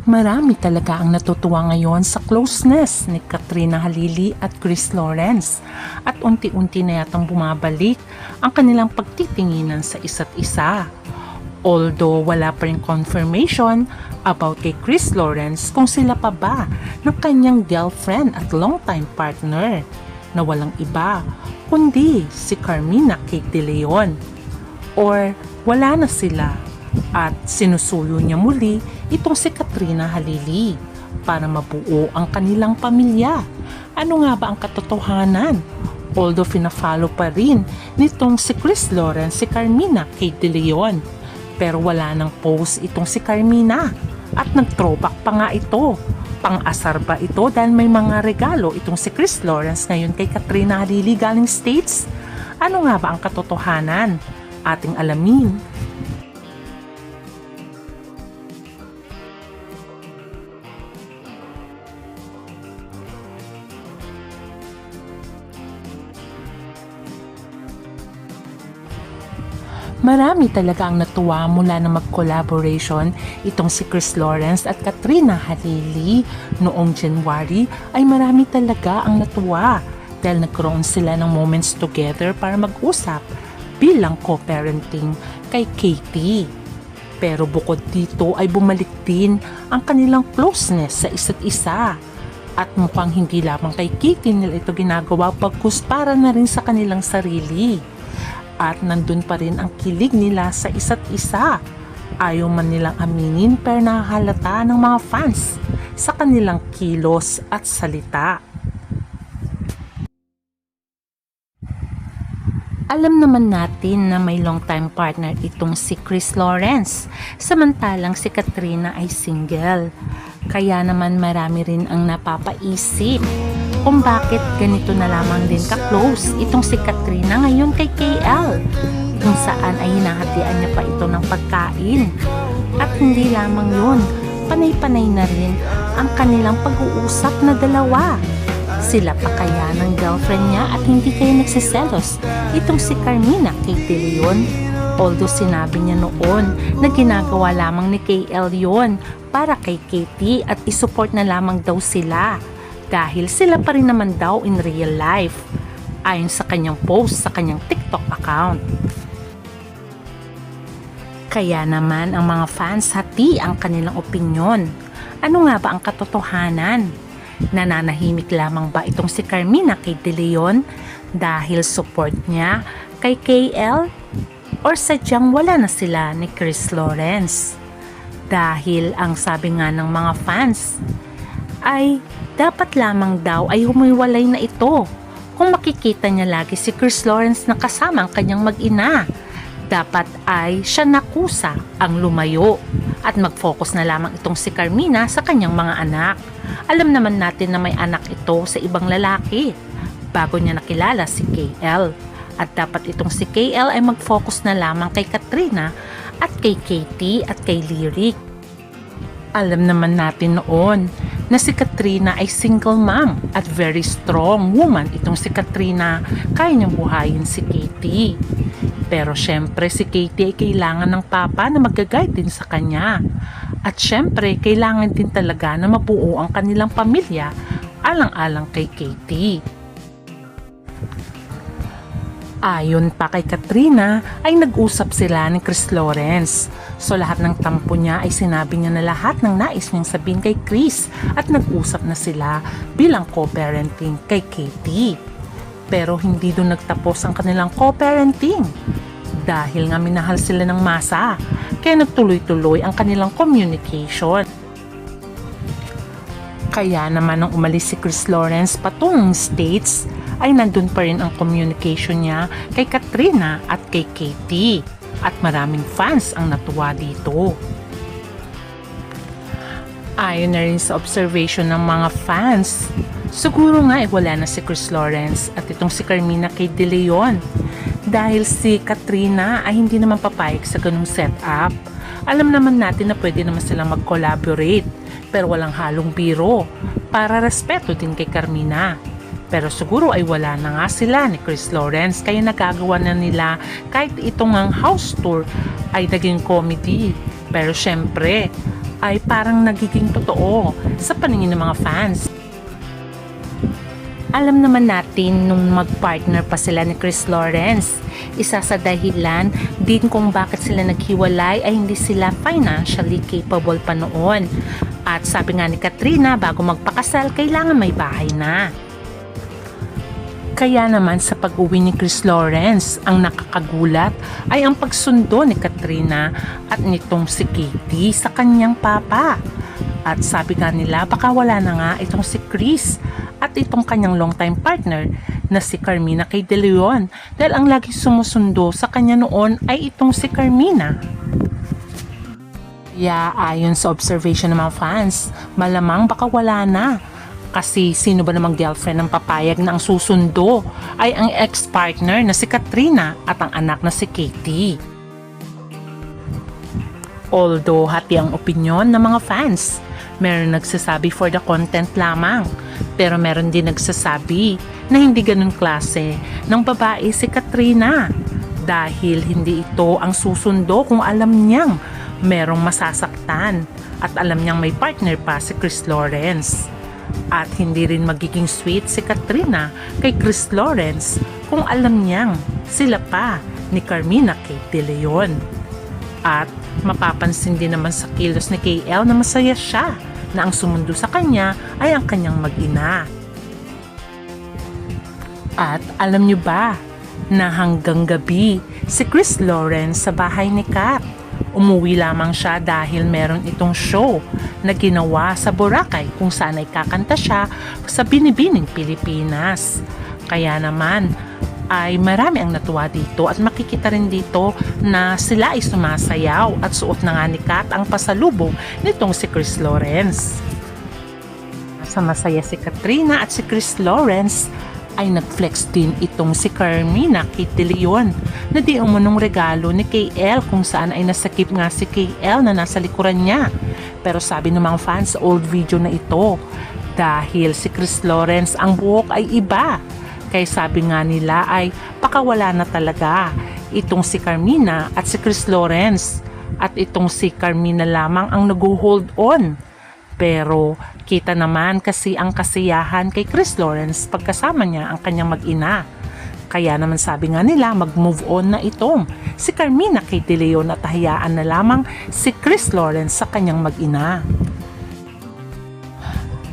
Marami talaga ang natutuwa ngayon sa closeness ni Katrina Halili at Chris Lawrence at unti-unti na yatang bumabalik ang kanilang pagtitinginan sa isa't isa. Although wala pa rin confirmation about kay Chris Lawrence kung sila pa ba ng kanyang girlfriend at longtime partner na walang iba kundi si Carmina Kate De Leon, or wala na sila at sinusuyo niya muli itong si Katrina Halili para mabuo ang kanilang pamilya. Ano nga ba ang katotohanan? Although fina-follow pa rin nitong si Chris Lawrence si Carmina Kate De Leon, pero wala nang post itong si Carmina at nag-throwback pa nga ito. Pang-asar ba ito dahil may mga regalo itong si Chris Lawrence ngayon kay Katrina Halili galing States? Ano nga ba ang katotohanan? Ating alamin. Marami talaga ang natuwa mula na mag-collaboration itong si Chris Lawrence at Katrina Halili noong January. Ay marami talaga ang natuwa dahil nagkaroon sila ng moments together para mag-usap bilang co-parenting kay Katie. Pero bukod dito ay bumalik din ang kanilang closeness sa isa't isa. At mukhang hindi lamang kay Katie nila ito ginagawa bagkus para na rin sa kanilang sarili. At nandun pa rin ang kilig nila sa isa't isa. Ayaw man nilang aminin pero nahahalata ng mga fans sa kanilang kilos at salita. Alam naman natin na may long-time partner itong si Chris Lawrence, samantalang si Katrina ay single. Kaya naman marami rin ang napapaisip kung bakit ganito na lamang din ka-close itong si Katrina ngayon kay KL, kung saan ay hinahatian niya pa ito ng pagkain. At hindi lamang yun, panay-panay na rin ang kanilang pag-uusap na dalawa. Sila pa kaya ng girlfriend niya at hindi kayo nagsiselos itong si Carmina Kate De Leon? Although sinabi niya noon na ginagawa lamang ni KL yon para kay Katie at isupport na lamang daw sila. Dahil sila pa rin naman daw in real life, ayon sa kanyang post sa kanyang TikTok account. Kaya naman ang mga fans hati ang kanilang opinyon. Ano nga ba ang katotohanan? Nananahimik lamang ba itong si Carmina Kate De Leon dahil support niya kay KL? Or sadyang wala na sila ni Chris Lawrence? Dahil ang sabi nga ng mga fans ay dapat lamang daw ay humiwalay na ito kung makikita niya lagi si Chris Lawrence na kasama ang kanyang mag-ina. Dapat ay siya nakusa ang lumayo at mag-focus na lamang itong si Carmina sa kanyang mga anak. Alam naman natin na may anak ito sa ibang lalaki bago niya nakilala si KL. At dapat itong si KL ay mag-focus na lamang kay Katrina at kay Katie at kay Lyric. Alam naman natin noon na si Katrina ay single mom at very strong woman. Itong si Katrina, kaya niyang buhayin si Katie. Pero syempre si Katie ay kailangan ng papa na mag-guide din sa kanya. At syempre kailangan din talaga na mabuo ang kanilang pamilya alang-alang kay Katie. Ayon pa kay Katrina ay nag-usap sila ni Chris Lawrence. So lahat ng tampo niya ay sinabi niya na lahat ng nais niyang sabihin kay Chris at nag-usap na sila bilang co-parenting kay Katie. Pero hindi doon nagtapos ang kanilang co-parenting dahil nga minahal sila ng masa, kaya nagtuloy-tuloy ang kanilang communication. Kaya naman nang umalis si Chris Lawrence patungong States ay nandun pa rin ang communication niya kay Katrina at kay Katie at maraming fans ang natuwa dito. Ayon na rin sa observation ng mga fans, siguro nga wala na si Chris Lawrence at itong si Carmina Kate De Leon dahil si Katrina ay hindi naman papayag sa ganung setup. Alam naman natin na pwede naman silang mag-collaborate pero walang halong biro para respeto din kay Carmina. Pero siguro ay wala na nga sila ni Chris Lawrence kaya nagagawa na nila kahit itong ang house tour ay naging comedy. Pero syempre ay parang nagiging totoo sa paningin ng mga fans. Alam naman natin nung mag-partner pa sila ni Chris Lawrence, isa sa dahilan din kung bakit sila naghiwalay ay hindi sila financially capable pa noon. At sabi nga ni Katrina, bago magpakasal, kailangan may bahay na. Kaya naman sa pag-uwi ni Chris Lawrence, ang nakakagulat ay ang pagsundo ni Katrina at nitong si Katie sa kanyang papa. At sabi nga nila, baka wala na nga itong si Chris at itong kanyang long-time partner na si Carmina kay De Leon dahil ang lagi sumusundo sa kanya noon ay itong si Carmina. Kaya ayon sa observation ng mga fans, malamang baka wala na. Kasi sino ba namang girlfriend ng papayag na ang susundo ay ang ex-partner na si Katrina at ang anak na si Katie. Although hati ang opinyon ng mga fans, meron nagsasabi for the content lamang, pero meron din nagsasabi na hindi ganun klase ng babae si Katrina dahil hindi ito ang susundo kung alam niyang merong masasaktan at alam niyang may partner pa si Chris Lawrence. At hindi rin magiging sweet si Katrina kay Chris Lawrence kung alam niyang sila pa ni Carmina kay De Leon. At mapapansin din naman sa kilos ni KL na masaya siya na ang sumundo sa kanya ay ang kanyang mag-ina. At alam niyo ba na hanggang gabi si Chris Lawrence sa bahay ni Kat? Umuwi lamang siya dahil meron itong show na ginawa sa Boracay kung saan ay kakanta siya sa Binibining Pilipinas. Kaya naman ay marami ang natuwa dito at makikita rin dito na sila ay sumasayaw at suot na nga ni Kat ang pasalubong nitong si Chris Lawrence. Sa masaya si Katrina at si Chris Lawrence ay nag-flex din itong si Carmina kay De Leon na di umunong regalo ni KL kung saan ay nasakip nga si KL na nasa likuran niya. Pero sabi ng mga fans sa old video na ito, dahil si Chris Lawrence ang buhok ay iba. Kaya sabi nga nila ay pakawala na talaga itong si Carmina at si Chris Lawrence at itong si Carmina lamang ang nag-hold on. Pero kita naman kasi ang kasiyahan kay Chris Lawrence pagkasama niya ang kanyang mag-ina. Kaya naman sabi nga nila mag-move on na itong si Carmina kay De Leon at hayaan na lamang si Chris Lawrence sa kanyang mag-ina.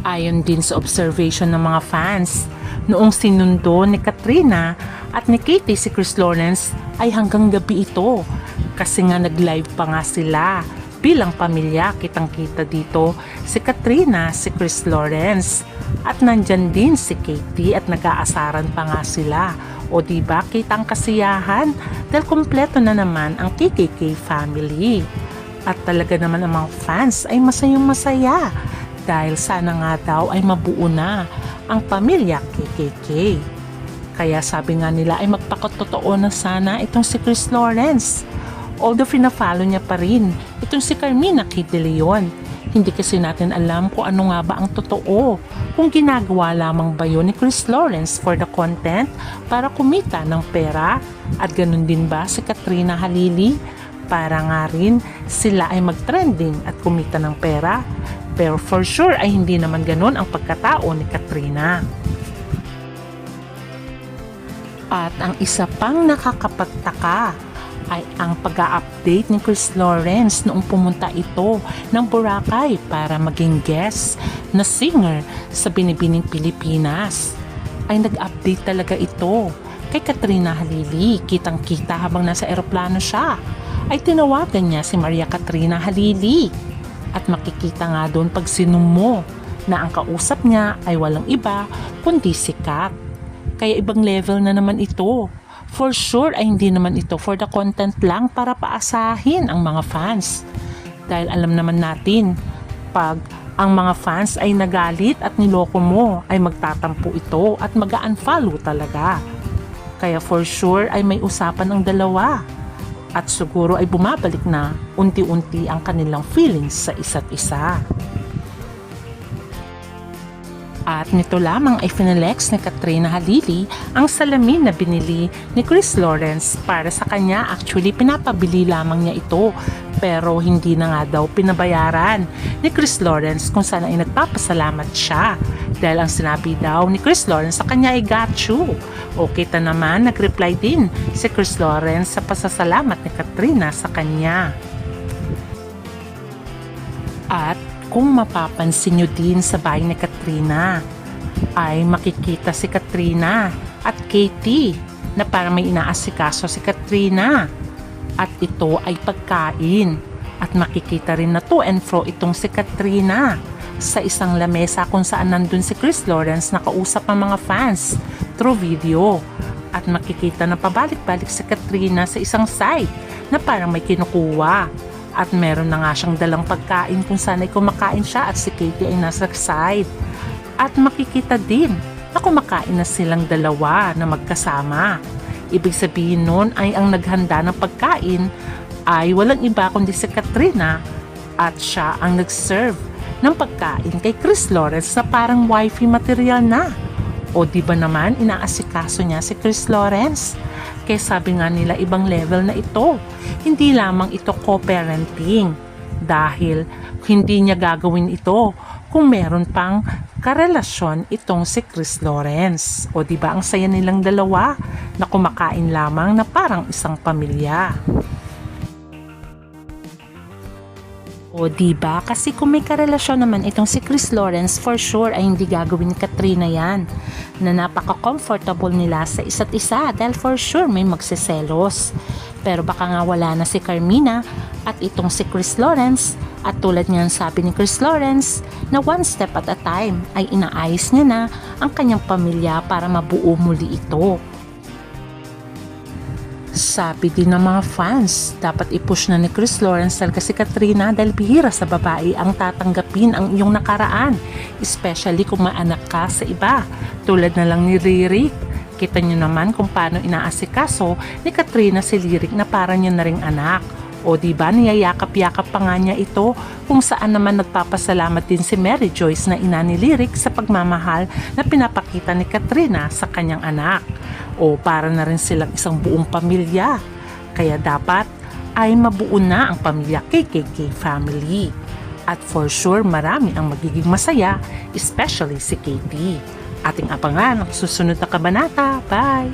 Ayon din sa observation ng mga fans, noong sinundo ni Katrina at ni Katie si Chris Lawrence ay hanggang gabi ito kasi nga nag-live pa nga sila. Bilang pamilya, kitang-kita dito si Katrina, si Chris Lawrence at nandyan din si Katie at nag-aasaran pa nga sila. O diba, kitang kasiyahan dahil kompleto na naman ang KKK family. At talaga naman ang mga fans ay masayang masaya dahil sana nga daw ay mabuo na ang pamilya KKK. Kaya sabi nga nila ay magpakatotoo na sana itong si Chris Lawrence. Although pina-follow niya pa rin itong si Carmina kay De Leon. Hindi kasi natin alam kung ano nga ba ang totoo. Kung ginagawa lamang ba yun ni Chris Lawrence for the content para kumita ng pera at ganun din ba si Katrina Halili para nga rin sila ay mag-trending at kumita ng pera. Pero for sure ay hindi naman ganun ang pagkatao ni Katrina. At ang isa pang nakakapagtaka ay ang pag-a-update ni Chris Lawrence noong pumunta ito ng Boracay para maging guest na singer sa Binibining Pilipinas. Ay nag-update talaga ito kay Katrina Halili. Kitang-kita habang nasa eroplano siya ay tinawagan niya si Maria Katrina Halili at makikita nga doon pag sinumo na ang kausap niya ay walang iba kundi si Kat. Kaya ibang level na naman ito. For sure ay hindi naman ito for the content lang para paasahin ang mga fans. Dahil alam naman natin, pag ang mga fans ay nagalit at niloko mo, ay magtatampo ito at mag-unfollow talaga. Kaya for sure ay may usapan ang dalawa. At siguro ay bumabalik na unti-unti ang kanilang feelings sa isa't isa. At nito lamang ay finilex ni Katrina Halili ang salamin na binili ni Chris Lawrence para sa kanya. Actually, pinapabili lamang niya ito pero hindi na nga daw pinabayaran ni Chris Lawrence kung saan ay nagpapasalamat siya dahil ang sinabi daw ni Chris Lawrence sa kanya ay got you. O kita naman, nag-reply din si Chris Lawrence sa pasasalamat ni Katrina sa kanya. At kung mapapansin nyo din sa bahay ni Katrina, ay makikita si Katrina at Katie na parang may inaasikaso si Katrina. At ito ay pagkain. At makikita rin na to and fro itong si Katrina sa isang lamesa kung saan nandun si Chris Lawrence nakausap ang mga fans through video. At makikita na pabalik-balik si Katrina sa isang side na parang may kinukuha. At meron na nga siyang dalang pagkain kung saan ay kumakain siya at si Katie ay nasa side. At makikita din na kumakain na silang dalawa na magkasama. Ibig sabihin nun ay ang naghanda ng pagkain ay walang iba kundi si Katrina at siya ang nag-serve ng pagkain kay Chris Lawrence na parang wifey material na. O di ba naman inaasikaso niya si Chris Lawrence? Kaya sabi nga nila ibang level na ito. Hindi lamang ito co-parenting dahil hindi niya gagawin ito kung meron pang karelasyon itong si Chris Lawrence. O di ba ang saya nilang dalawa na kumakain lamang na parang isang pamilya. O diba? Kasi kung may karelasyon naman itong si Chris Lawrence, for sure ay hindi gagawin ni Katrina yan. Na napaka-comfortable nila sa isa't isa dahil for sure may magsiselos. Pero baka nga wala na si Carmina at itong si Chris Lawrence. At tulad niyan sabi ni Chris Lawrence na one step at a time ay inaayos niya na ang kanyang pamilya para mabuo muli ito. Sabi din ng mga fans, dapat i-push na ni Chris Lawrence talaga si Katrina dahil bihira sa babae ang tatanggapin ang iyong nakaraan, especially kung may anak ka sa iba, tulad na lang ni Lyric. Kita nyo naman kung paano inaasikaso ni Katrina si Lyric na para niya na ring anak. O diba niyayakap-yakap pa nga niya ito kung saan naman nagpapasalamat din si Mary Joyce na ina ni Lyric sa pagmamahal na pinapakita ni Katrina sa kanyang anak. O para na rin silang isang buong pamilya. Kaya dapat ay mabuo na ang pamilya KKK family. At for sure marami ang magiging masaya, especially si Katie. Ating abangan ang susunod na kabanata. Bye!